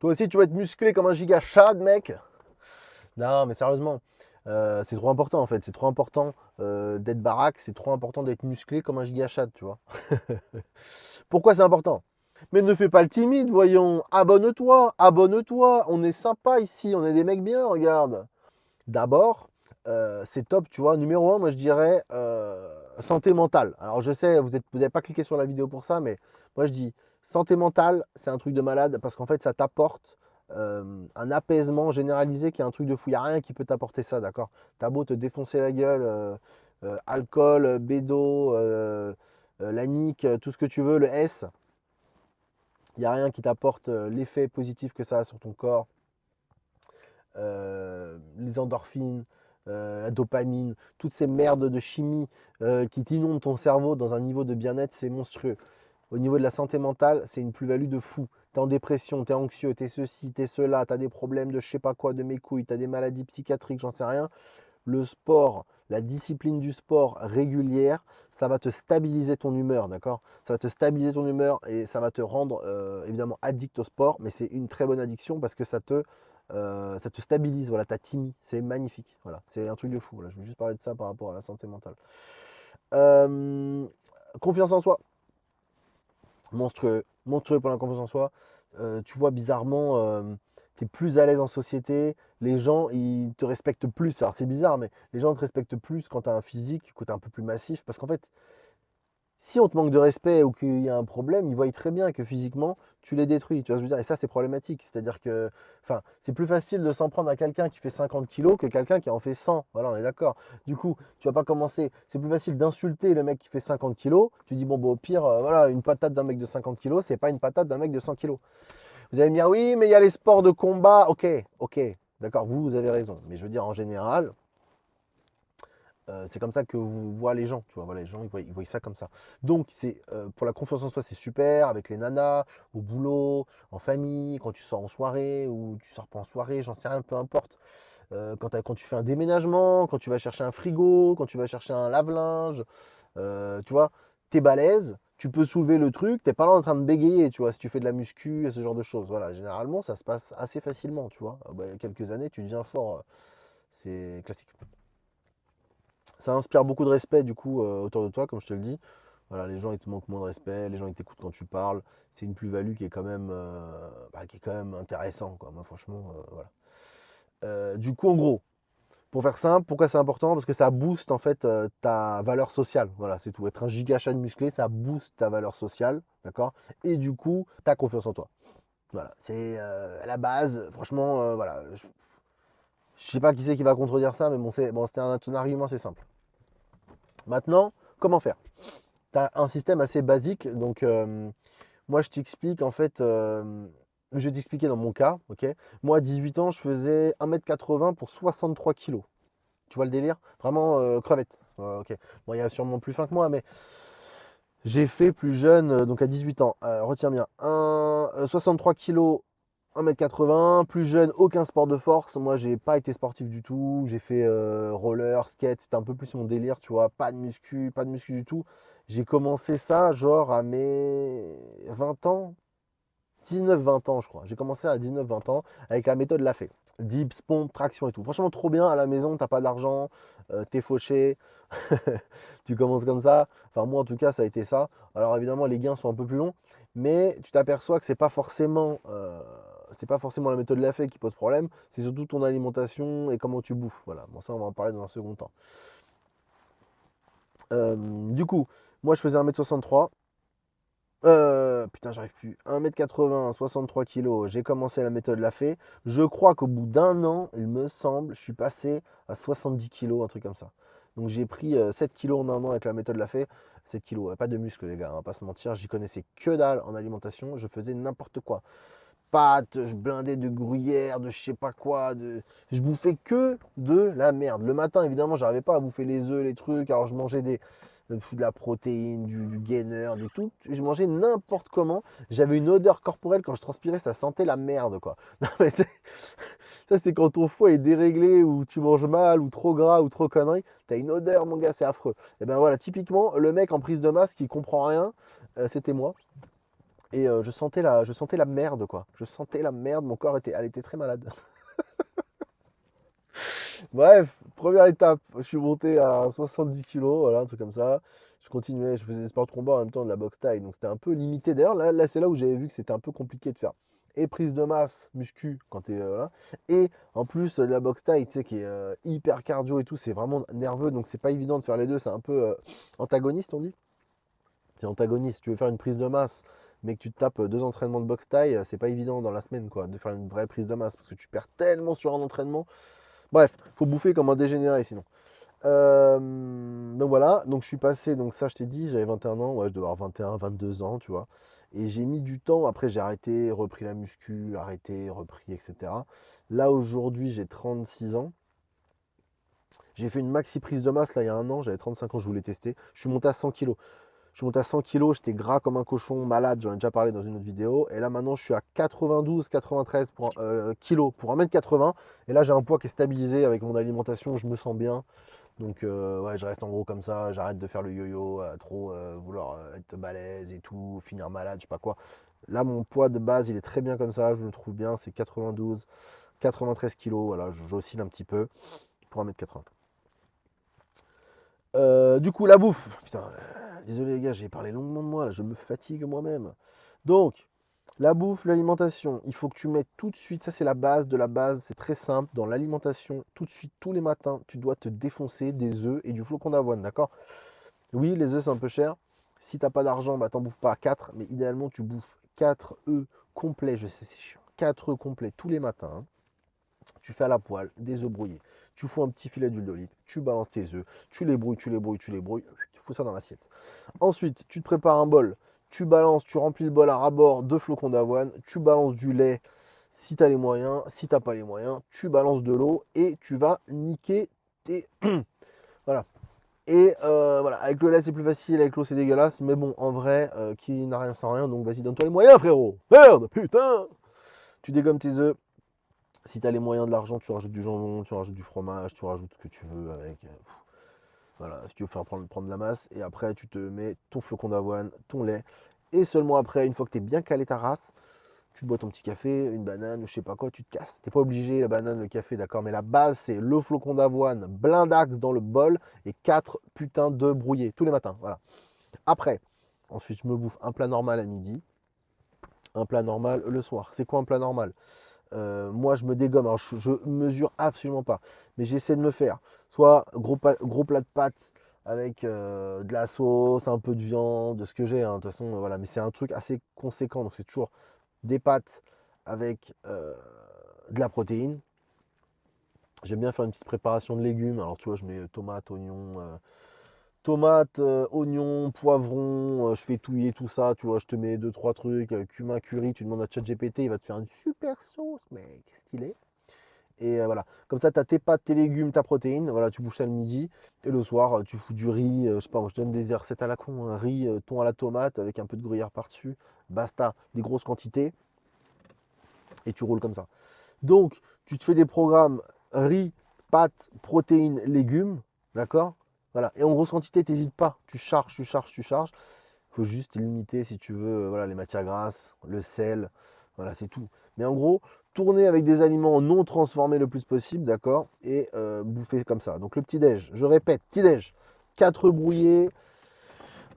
Toi aussi, tu vas être musclé comme un giga chad, mec. Non, mais sérieusement, c'est trop important en fait. C'est trop important d'être baraque. C'est trop important d'être musclé comme un giga chad, tu vois. Pourquoi c'est important? Mais ne fais pas le timide, voyons. Abonne-toi, abonne-toi. On est sympa ici. On est des mecs bien, regarde. D'abord, c'est top, tu vois. Numéro un, moi je dirais santé mentale. Alors je sais, vous n'avez pas cliqué sur la vidéo pour ça, mais moi je dis santé mentale, c'est un truc de malade parce qu'en fait ça t'apporte un apaisement généralisé qui est un truc de fou. Il n'y a rien qui peut t'apporter ça, d'accord? T'as beau te défoncer la gueule, alcool, bédo, la nique, tout ce que tu veux, le S, il n'y a rien qui t'apporte l'effet positif que ça a sur ton corps, les endorphines, la dopamine, toutes ces merdes de chimie qui t'inondent ton cerveau dans un niveau de bien-être, c'est monstrueux. Au niveau de la santé mentale, c'est une plus-value de fou. T'es en dépression, t'es anxieux, t'es ceci, t'es cela, t'as des problèmes de je sais pas quoi, de mes couilles, t'as des maladies psychiatriques, j'en sais rien. Le sport, la discipline du sport régulière, ça va te stabiliser ton humeur, d'accord? Ça va te stabiliser ton humeur et ça va te rendre évidemment addict au sport, mais c'est une très bonne addiction parce que ça te stabilise, voilà, ta timide, c'est magnifique, voilà, c'est un truc de fou. Voilà, je veux juste parler de ça par rapport à la santé mentale. Euh, Confiance en soi, monstrueux, monstrueux pour la confiance en soi. Tu vois, bizarrement, tu es plus à l'aise en société. Les gens, ils te respectent plus. Alors, c'est bizarre, mais les gens te respectent plus quand tu as un physique, quand tu es un peu plus massif. Parce qu'en fait, si on te manque de respect ou qu'il y a un problème, ils voient très bien que physiquement, tu les détruis. Tu vois ce que je veux dire? Et ça, c'est problématique. C'est-à-dire que, enfin, c'est plus facile de s'en prendre à quelqu'un qui fait 50 kilos que quelqu'un qui en fait 100. Voilà, on est d'accord. Du coup, tu vas pas commencer. C'est plus facile d'insulter le mec qui fait 50 kilos. Tu dis, bon, bah, au pire, voilà, une patate d'un mec de 50 kilos, c'est pas une patate d'un mec de 100 kilos. Vous allez me dire, oui, mais il y a les sports de combat. Ok, ok, d'accord, vous avez raison. Mais je veux dire, en général, c'est comme ça que vous voient les gens, tu vois. Voilà, les gens, ils voient ça comme ça. Donc, c'est pour la confiance en soi, c'est super avec les nanas, au boulot, en famille, quand tu sors en soirée ou tu sors pas en soirée, j'en sais rien, peu importe. Quand tu fais un déménagement, quand tu vas chercher un frigo, quand tu vas chercher un lave-linge, tu vois, t'es balèze, tu peux soulever le truc, t'es pas là en train de bégayer, tu vois, si tu fais de la muscu et ce genre de choses. Voilà, généralement, ça se passe assez facilement, tu vois. Bah, il y a quelques années, tu deviens fort, c'est classique. Ça inspire beaucoup de respect, du coup, autour de toi, comme je te le dis. Voilà, les gens, ils te manquent moins de respect, les gens, ils t'écoutent quand tu parles. C'est une plus-value qui est quand même, qui est quand même intéressant, quoi. Moi, franchement, voilà. Du coup, en gros, pour faire simple, pourquoi c'est important? Parce que ça booste en fait ta valeur sociale. Voilà, c'est tout. Être un giga chat musclé, ça booste ta valeur sociale, d'accord? Et du coup, ta confiance en toi. Voilà, c'est à la base. Franchement, voilà. Je sais pas qui c'est qui va contredire ça, mais bon, c'était un argument, c'est simple. Maintenant, comment faire? Tu as un système assez basique, donc moi je t'explique en fait. Je vais t'expliquer dans mon cas, ok? Moi, à 18 ans, je faisais 1,80 m pour 63 kilos. Tu vois le délire? Vraiment crevette. Ok. Bon, il y a sûrement plus fin que moi, mais j'ai fait plus jeune, donc à 18 ans. Retiens bien. 63 kilos, 1,80 m. Plus jeune, aucun sport de force. Moi, j'ai pas été sportif du tout. J'ai fait roller, skate. C'était un peu plus mon délire, tu vois. Pas de muscu du tout. J'ai commencé ça, genre, à mes 20 ans. 19-20 ans, je crois. J'ai commencé à 19-20 ans avec la méthode Lafay. Dips, pompe, traction et tout. Franchement, trop bien à la maison, t'as pas d'argent, t'es fauché, tu commences comme ça. Enfin, moi en tout cas, ça a été ça. Alors évidemment, les gains sont un peu plus longs, mais tu t'aperçois que c'est pas forcément la méthode Lafay qui pose problème, c'est surtout ton alimentation et comment tu bouffes. Voilà, bon, ça, on va en parler dans un second temps. Du coup, moi je faisais 1,63 m. Putain, j'arrive plus. 1,80 m, 63 kilos. J'ai commencé la méthode Lafay. Je crois qu'au bout d'un an, il me semble, je suis passé à 70 kilos, un truc comme ça. Donc j'ai pris 7 kilos en un an avec la méthode Lafay. 7 kilos, pas de muscles, les gars, on va pas se mentir. J'y connaissais que dalle en alimentation. Je faisais n'importe quoi. Pâtes, je blindais de gruyère, de je sais pas quoi. Je bouffais que de la merde. Le matin, évidemment, j'arrivais pas à bouffer les œufs, les trucs. Alors je mangeais de la protéine, du gainer, des tout. Je mangeais n'importe comment. J'avais une odeur corporelle quand je transpirais, ça sentait la merde, quoi. Non, mais ça, c'est quand ton foie est déréglé ou tu manges mal ou trop gras ou trop conneries. T'as une odeur, mon gars, c'est affreux. Et ben voilà, typiquement, le mec en prise de masse qui comprend rien, c'était moi. Et je sentais la merde, quoi. Je sentais la merde, mon corps était, elle était très malade. Bref, première étape, je suis monté à 70 kilos, voilà, un truc comme ça. Je continuais, je faisais des sports de combat en même temps de la boxe taille, donc c'était un peu limité. D'ailleurs, là c'est là où j'avais vu que c'était un peu compliqué de faire. Et prise de masse, muscu, quand t'es là. Et en plus, de la boxe taille, tu sais, qui est hyper cardio et tout, c'est vraiment nerveux, donc c'est pas évident de faire les deux, c'est un peu antagoniste, on dit. C'est antagoniste. Si tu veux faire une prise de masse, mais que tu te tapes 2 entraînements de boxe taille, c'est pas évident dans la semaine, quoi, de faire une vraie prise de masse, parce que tu perds tellement sur un entraînement. Bref, faut bouffer comme un dégénéré sinon. Donc voilà, donc je suis passé, donc ça je t'ai dit, j'avais 21 ans, ouais, je devais avoir 21, 22 ans, tu vois. Et j'ai mis du temps, après j'ai arrêté, repris la muscu, arrêté, repris, etc. Là aujourd'hui j'ai 36 ans. J'ai fait une maxi prise de masse là il y a un an, j'avais 35 ans, je voulais tester. Je suis monté à 100 kilos. Je suis monté à 100 kilos, j'étais gras comme un cochon, malade, j'en ai déjà parlé dans une autre vidéo. Et là maintenant je suis à 92, 93 kilos pour 1m80. Et là j'ai un poids qui est stabilisé avec mon alimentation, je me sens bien. Donc ouais, je reste en gros comme ça, j'arrête de faire le yo-yo, trop vouloir être balèze et tout, finir malade, je sais pas quoi. Là mon poids de base il est très bien comme ça, je le trouve bien, c'est 92, 93 kilos, voilà, j'oscille un petit peu pour 1m80. Du coup la bouffe, putain, désolé les gars, j'ai parlé longuement de moi, là, je me fatigue moi-même. Donc, la bouffe, l'alimentation, il faut que tu mettes tout de suite, ça c'est la base de la base, c'est très simple. Dans l'alimentation, tout de suite, tous les matins, tu dois te défoncer des œufs et du flocon d'avoine, d'accord? Oui, les œufs c'est un peu cher. Si t'as pas d'argent, bah t'en bouffes pas 4, mais idéalement tu bouffes 4 œufs complets, je sais c'est chiant, 4 œufs complets tous les matins, hein. Tu fais à la poêle des œufs brouillés. Tu fous un petit filet d'huile d'olive, tu balances tes œufs, tu les brouilles, tu les brouilles, tu les brouilles, tu fous ça dans l'assiette. Ensuite, tu te prépares un bol, tu balances, tu remplis le bol à ras-bord de flocons d'avoine, tu balances du lait si tu as les moyens, si tu n'as pas les moyens, tu balances de l'eau et tu vas niquer tes... voilà. Et voilà, avec le lait c'est plus facile, avec l'eau c'est dégueulasse, mais bon, en vrai, qui n'a rien sans rien, donc vas-y, donne-toi les moyens, frérot. Merde, putain. Tu dégommes tes œufs. Si tu as les moyens de l'argent, tu rajoutes du jambon, tu rajoutes du fromage, tu rajoutes ce que tu veux avec. Voilà, si tu veux faire prendre de la masse. Et après, tu te mets ton flocon d'avoine, ton lait. Et seulement après, une fois que tu es bien calé ta race, tu te bois ton petit café, une banane, je sais pas quoi, tu te casses. T'es pas obligé, la banane, le café, d'accord. Mais la base, c'est le flocon d'avoine, blindax dans le bol et 4 putains de brouillés tous les matins. Voilà. Après, ensuite, je me bouffe un plat normal à midi, un plat normal le soir. C'est quoi un plat normal? Moi, je me dégomme. Alors, je mesure absolument pas. Mais j'essaie de me faire soit gros plat de pâtes avec de la sauce, un peu de viande, de ce que j'ai, hein, de toute façon, voilà. Mais c'est un truc assez conséquent. Donc, c'est toujours des pâtes avec de la protéine. J'aime bien faire une petite préparation de légumes. Alors, tu vois, je mets tomates, oignons, poivrons, je fais touiller tout ça, tu vois, je te mets deux trois trucs, cumin, curry, tu demandes à ChatGPT, il va te faire une super sauce, mec, stylé. Et voilà, comme ça, tu as tes pâtes, tes légumes, ta protéine, voilà, tu bouges ça le midi, et le soir, tu fous du riz, je sais pas, moi, je te donne des recettes à la con, un riz, thon à la tomate, avec un peu de gruyère par-dessus, basta, des grosses quantités, et tu roules comme ça. Donc, tu te fais des programmes riz, pâtes, protéines, légumes, d'accord? Voilà. Et en grosse quantité, t'hésites pas. Tu charges, tu charges, tu charges. Il faut juste limiter, si tu veux, voilà, les matières grasses, le sel, voilà, c'est tout. Mais en gros, tourner avec des aliments non transformés le plus possible, d'accord? Et bouffer comme ça. Donc le petit-déj, je répète, petit-déj, 4 brouillés,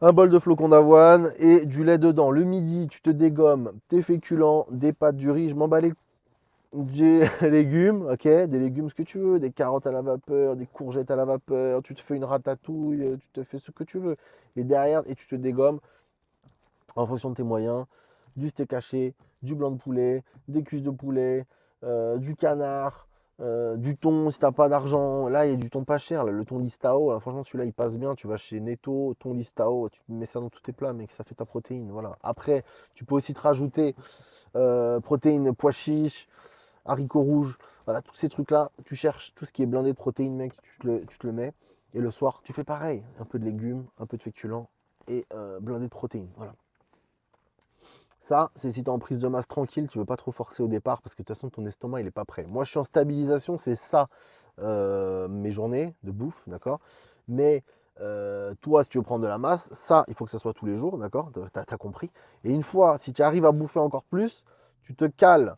un bol de flocons d'avoine et du lait dedans. Le midi, tu te dégommes tes féculents, des pâtes, du riz, je m'en bats les des légumes, ok, des légumes, ce que tu veux, des carottes à la vapeur, des courgettes à la vapeur, tu te fais une ratatouille, tu te fais ce que tu veux. Et derrière, et tu te dégommes en fonction de tes moyens, du steak haché, du blanc de poulet, des cuisses de poulet, du canard, du thon si t'as pas d'argent. Là, il y a du thon pas cher, là, le thon Listao, là, franchement, celui-là, il passe bien. Tu vas chez Netto, thon Listao, tu mets ça dans tous tes plats, mec, ça fait ta protéine. Voilà. Après, tu peux aussi te rajouter protéines pois chiches, haricots rouges, voilà, tous ces trucs-là, tu cherches tout ce qui est blindé de protéines, mec, tu te le mets. Et le soir, tu fais pareil, un peu de légumes, un peu de féculents et blindé de protéines. Voilà. Ça, c'est si tu es en prise de masse tranquille, tu ne veux pas trop forcer au départ parce que de toute façon, ton estomac, il n'est pas prêt. Moi, je suis en stabilisation, c'est ça mes journées de bouffe, d'accord? Mais Toi, si tu veux prendre de la masse, ça, il faut que ça soit tous les jours, d'accord? Tu as compris. Et une fois, si tu arrives à bouffer encore plus, tu te cales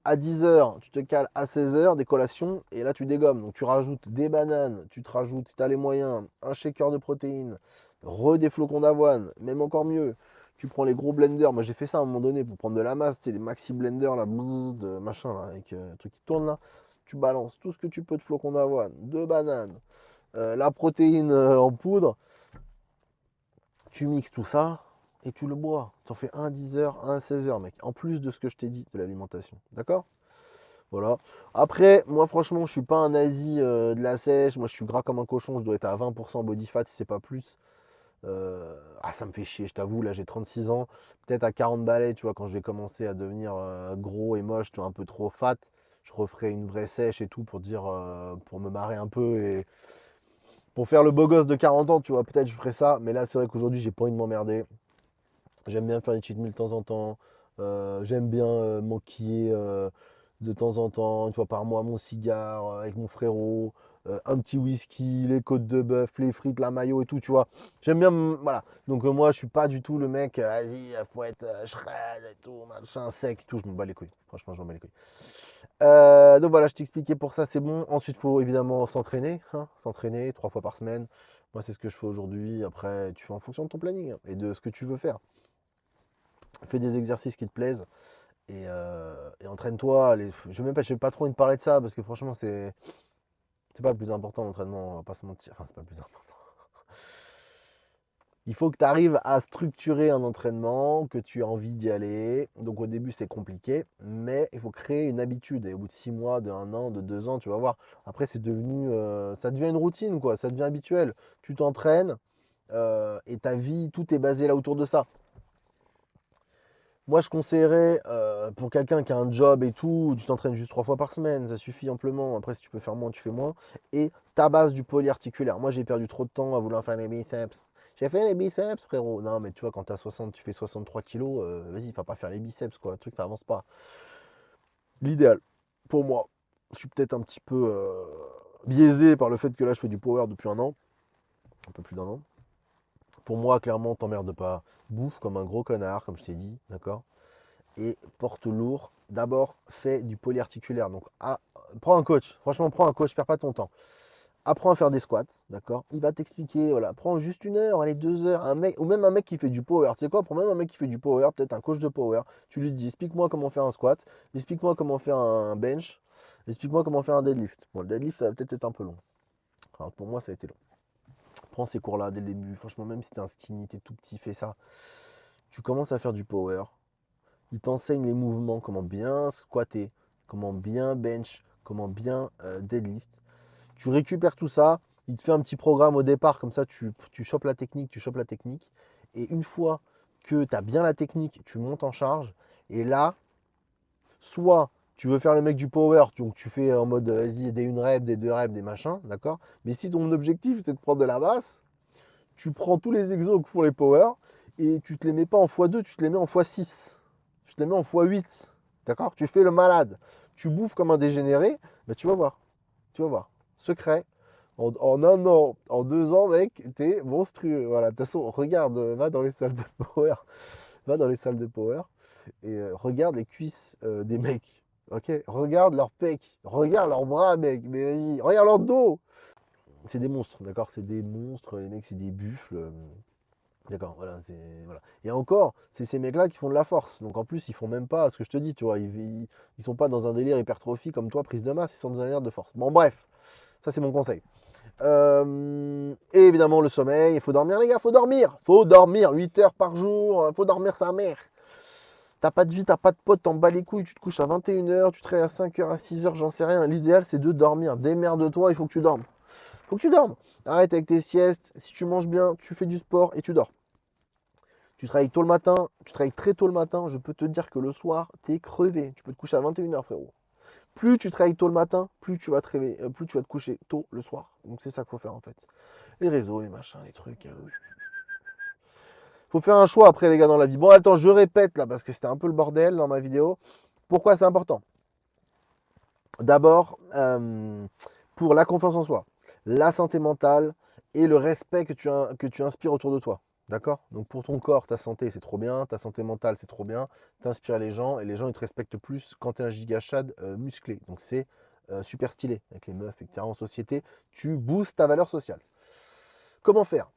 à 10 heures, tu te cales à 16 heures des collations et là tu dégommes. Donc tu rajoutes des bananes, tu te rajoutes, si tu as les moyens, un shaker de protéines, des flocons d'avoine, même encore mieux. Tu prends les gros blenders. Moi j'ai fait ça à un moment donné pour prendre de la masse, tu sais, les maxi blenders là, de machin là, avec le truc qui tourne là. Tu balances tout ce que tu peux de flocons d'avoine, de bananes, la protéine en poudre. Tu mixes tout ça et tu le bois. Tu en fais un à 10 heures, un à 16 heures, mec. En plus de ce que je t'ai dit de l'alimentation. D'accord? Voilà. Après, moi, franchement, je suis pas un nazi de la sèche. Moi, je suis gras comme un cochon. Je dois être à 20% body fat, si c'est pas plus. Ça me fait chier, je t'avoue. Là, j'ai 36 ans. Peut-être à 40 balais, tu vois, quand je vais commencer à devenir gros et moche, tu vois, un peu trop fat, je referai une vraie sèche et tout pour dire, pour me marrer un peu et pour faire le beau gosse de 40 ans, tu vois. Peut-être je ferai ça. Mais là, c'est vrai qu'aujourd'hui, j'ai pas envie de m'emmerder. J'aime bien faire des cheat meals de temps en temps. J'aime bien m'enquiller de temps en temps, une fois par mois, mon cigare avec mon frérot, un petit whisky, les côtes de bœuf, les frites, la mayo et tout, tu vois. J'aime bien, voilà. Donc moi, je suis pas du tout le mec, vas-y, faut être shred et tout, machin, sec et tout. Je m'en bats les couilles. Franchement, je m'en bats les couilles. Donc voilà, je t'expliquais pour ça, c'est bon. Ensuite, il faut évidemment s'entraîner, hein, s'entraîner 3 fois par semaine. Moi, c'est ce que je fais aujourd'hui. Après, tu fais en fonction de ton planning hein, et de ce que tu veux faire. Fais des exercices qui te plaisent et entraîne-toi. Je vais pas trop envie de parler de ça parce que franchement, c'est pas le plus important l'entraînement, on va pas se mentir. Enfin, c'est pas le plus important. Il faut que tu arrives à structurer un entraînement, que tu aies envie d'y aller. Donc au début, c'est compliqué, mais il faut créer une habitude. Et au bout de 6 mois, de 1 an, de 2 ans, tu vas voir. Après, ça devient une routine, quoi. Ça devient habituel. Tu t'entraînes et ta vie, tout est basé là autour de ça. Moi, je conseillerais pour quelqu'un qui a un job et tout, tu t'entraînes juste 3 fois par semaine, ça suffit amplement. Après, si tu peux faire moins, tu fais moins. Et ta base du polyarticulaire. Moi, j'ai perdu trop de temps à vouloir faire les biceps. J'ai fait les biceps, frérot. Non, mais tu vois, quand tu as 60, tu fais 63 kilos, vas-y, va pas faire les biceps, quoi. Le truc, ça avance pas. L'idéal, pour moi, je suis peut-être un petit peu biaisé par le fait que là, je fais du power depuis un peu plus d'1 an. Pour moi, clairement, t'emmerdes pas. Bouffe comme un gros connard, comme je t'ai dit, d'accord? Et porte lourd. D'abord, fais du polyarticulaire. Donc, prends un coach. Franchement, prends un coach, perds pas ton temps. Apprends à faire des squats, d'accord? Il va t'expliquer, voilà, prends juste 1 heure, allez 2 heures, un mec, ou même un mec qui fait du power. Tu sais quoi? Prends même un mec qui fait du power, peut-être un coach de power. Tu lui dis, explique-moi comment faire un squat, explique-moi comment faire un bench, explique-moi comment faire un deadlift. Bon, le deadlift, ça va peut-être être un peu long. Enfin, pour moi, ça a été long. Prends ces cours-là dès le début. Franchement, même si t'es un skinny, t'es tout petit, fais ça. Tu commences à faire du power. Il t'enseigne les mouvements, comment bien squatter, comment bien bench, comment bien deadlift. Tu récupères tout ça, il te fait un petit programme au départ, comme ça tu chopes la technique, tu chopes la technique. Et une fois que tu as bien la technique, tu montes en charge. Et là, soit tu veux faire le mec du power, donc tu fais en mode vas-y, des 1 rep, des 2 reps, des machins, d'accord? Mais si ton objectif c'est de prendre de la masse, tu prends tous les exos que font les power et tu te les mets pas en x2, tu te les mets en x6. Tu te les mets en x8. D'accord? Tu fais le malade. Tu bouffes comme un dégénéré, mais tu vas voir. Tu vas voir. Secret. En 1 an, en 2 ans, mec, t'es monstrueux. Voilà. De toute façon, regarde, va dans les salles de power. Va dans les salles de power et regarde les cuisses des mecs. Ok? Regarde leurs pecs. Regarde leurs bras, mec. Mais vas-y. Regarde leur dos. C'est des monstres, d'accord? C'est des monstres, les mecs, c'est des buffles. D'accord, voilà, voilà. Et encore, c'est ces mecs-là qui font de la force. Donc en plus, ils font même pas ce que je te dis, tu vois. Ils sont pas dans un délire hypertrophie comme toi, prise de masse, ils sont dans un délire de force. Bon, bref, ça c'est mon conseil. Et évidemment, le sommeil, il faut dormir, les gars, faut dormir. Faut dormir 8 heures par jour, faut dormir sa mère. T'as pas de vie, t'as pas de potes, t'en bats les couilles, tu te couches à 21 heures, tu te réveilles à 5 heures, à 6 heures, j'en sais rien. L'idéal, c'est de dormir. Démerde-toi, il faut que tu dormes. Faut que tu dormes. Arrête avec tes siestes. Si tu manges bien, tu fais du sport et tu dors. Tu travailles tôt le matin, tu travailles très tôt le matin, je peux te dire que le soir, t'es crevé. Tu peux te coucher à 21 heures, frérot. Plus tu travailles tôt le matin, plus tu vas te réveiller, plus tu vas te coucher tôt le soir. Donc c'est ça qu'il faut faire en fait. Les réseaux, les machins, les trucs. Faut faire un choix après les gars dans la vie. Bon attends, je répète là parce que c'était un peu le bordel dans ma vidéo. Pourquoi c'est important? D'abord, pour la confiance en soi, la santé mentale et le respect que tu inspires autour de toi. D'accord? Donc pour ton corps, ta santé, c'est trop bien. Ta santé mentale, c'est trop bien. Tu inspires les gens et les gens, ils te respectent plus quand tu es un gigachad musclé. Donc c'est super stylé avec les meufs, etc. En société, tu boostes ta valeur sociale. Comment faire?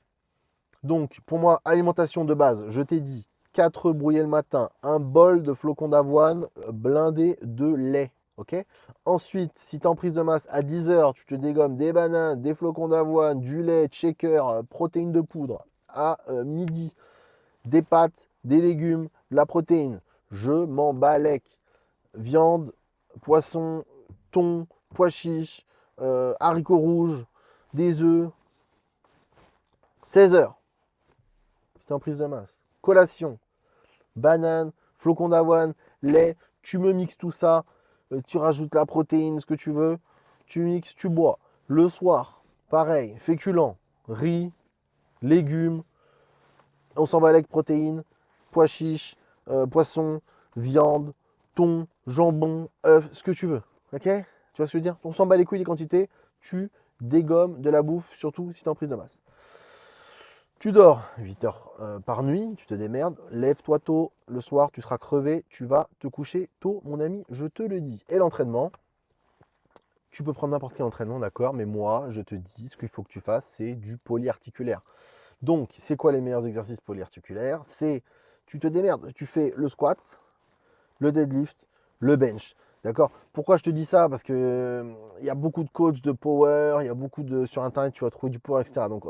Donc pour moi, alimentation de base, je t'ai dit 4 œufs brouillés le matin, un bol de flocons d'avoine blindé de lait. Ok. Ensuite, si tu es en prise de masse, à 10 heures, tu te dégommes des bananes, des flocons d'avoine, du lait, shaker, protéines de poudre. À midi, des pâtes, des légumes, de la protéine. Je m'en balèque. Viande, poisson, thon, pois chiches, haricots rouges, des œufs. 16 heures, si tu es en prise de masse. Collation, banane, flocons d'avoine, lait, tu me mixes tout ça, tu rajoutes la protéine, ce que tu veux, tu mixes, tu bois. Le soir, pareil, féculents, riz, légumes, on s'en va avec protéines, pois chiches, poisson, viande, thon, jambon, œufs, ce que tu veux. Ok? Tu vois ce que je veux dire? On s'en bat les couilles des quantités, tu dégommes de la bouffe, surtout si tu es en prise de masse. Tu dors 8 heures par nuit, tu te démerdes, lève-toi tôt, le soir tu seras crevé, tu vas te coucher tôt mon ami, je te le dis. Et l'entraînement, tu peux prendre n'importe quel entraînement, d'accord, mais moi je te dis, ce qu'il faut que tu fasses, c'est du polyarticulaire. Donc, c'est quoi les meilleurs exercices polyarticulaires? C'est, tu te démerdes, tu fais le squat, le deadlift, le bench. D'accord? Pourquoi je te dis ça? Parce que il y a beaucoup de coachs de power, il y a beaucoup de sur internet, tu vas trouver du power, etc. Donc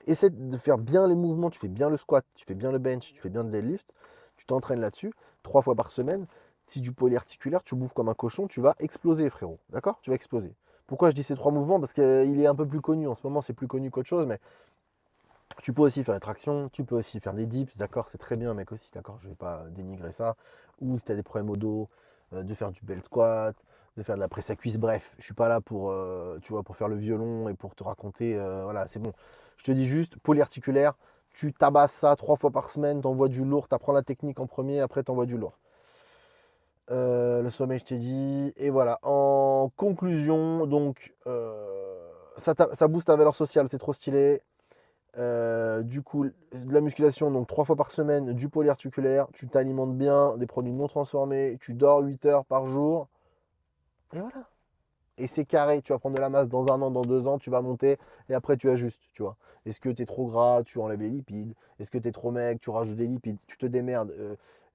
essaie de faire bien les mouvements, tu fais bien le squat, tu fais bien le bench, tu fais bien le deadlift, tu t'entraînes là-dessus 3 fois par semaine. Si du polyarticulaire, tu bouffes comme un cochon, tu vas exploser, frérot. D'accord? Tu vas exploser. Pourquoi je dis ces 3 mouvements? Parce qu'il est un peu plus connu. En ce moment, c'est plus connu qu'autre chose, mais tu peux aussi faire des tractions, tu peux aussi faire des dips, d'accord, c'est très bien, mec, aussi, d'accord, je ne vais pas dénigrer ça. Ou si tu as des problèmes au dos, de faire du belt squat, de faire de la presse à cuisse, bref, je ne suis pas là pour, tu vois, pour faire le violon et pour te raconter, voilà, c'est bon. Je te dis juste, polyarticulaire, tu tabasses ça 3 fois par semaine, tu envoies du lourd, tu apprends la technique en premier, après tu envoies du lourd. Le sommeil, je t'ai dit. Et voilà, en conclusion, donc, ça booste ta valeur sociale, c'est trop stylé. Du coup, de la musculation, donc 3 fois par semaine, du polyarticulaire, tu t'alimentes bien, des produits non transformés, tu dors 8 heures par jour, et voilà. Et c'est carré, tu vas prendre de la masse dans 1 an, dans 2 ans, tu vas monter, et après tu ajustes, tu vois. Est-ce que tu es trop gras, tu enlèves les lipides. Est-ce que tu es trop maigre, tu rajoutes des lipides. Tu te démerdes.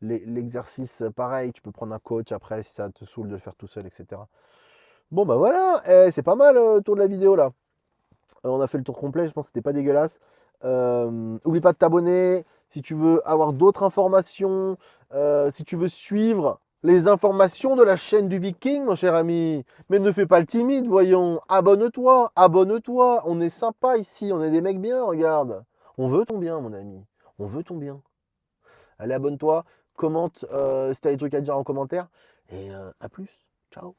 L'exercice, pareil, tu peux prendre un coach après si ça te saoule de le faire tout seul, etc. Bon, bah voilà, c'est pas mal le tour de la vidéo là. On a fait le tour complet, je pense que c'était pas dégueulasse. Oublie pas de t'abonner si tu veux avoir d'autres informations, si tu veux suivre les informations de la chaîne du Viking, mon cher ami. Mais ne fais pas le timide, voyons. Abonne-toi, abonne-toi. On est sympa ici, on est des mecs bien, regarde. On veut ton bien, mon ami. On veut ton bien. Allez, abonne-toi, commente si tu as des trucs à dire en commentaire. Et à plus. Ciao.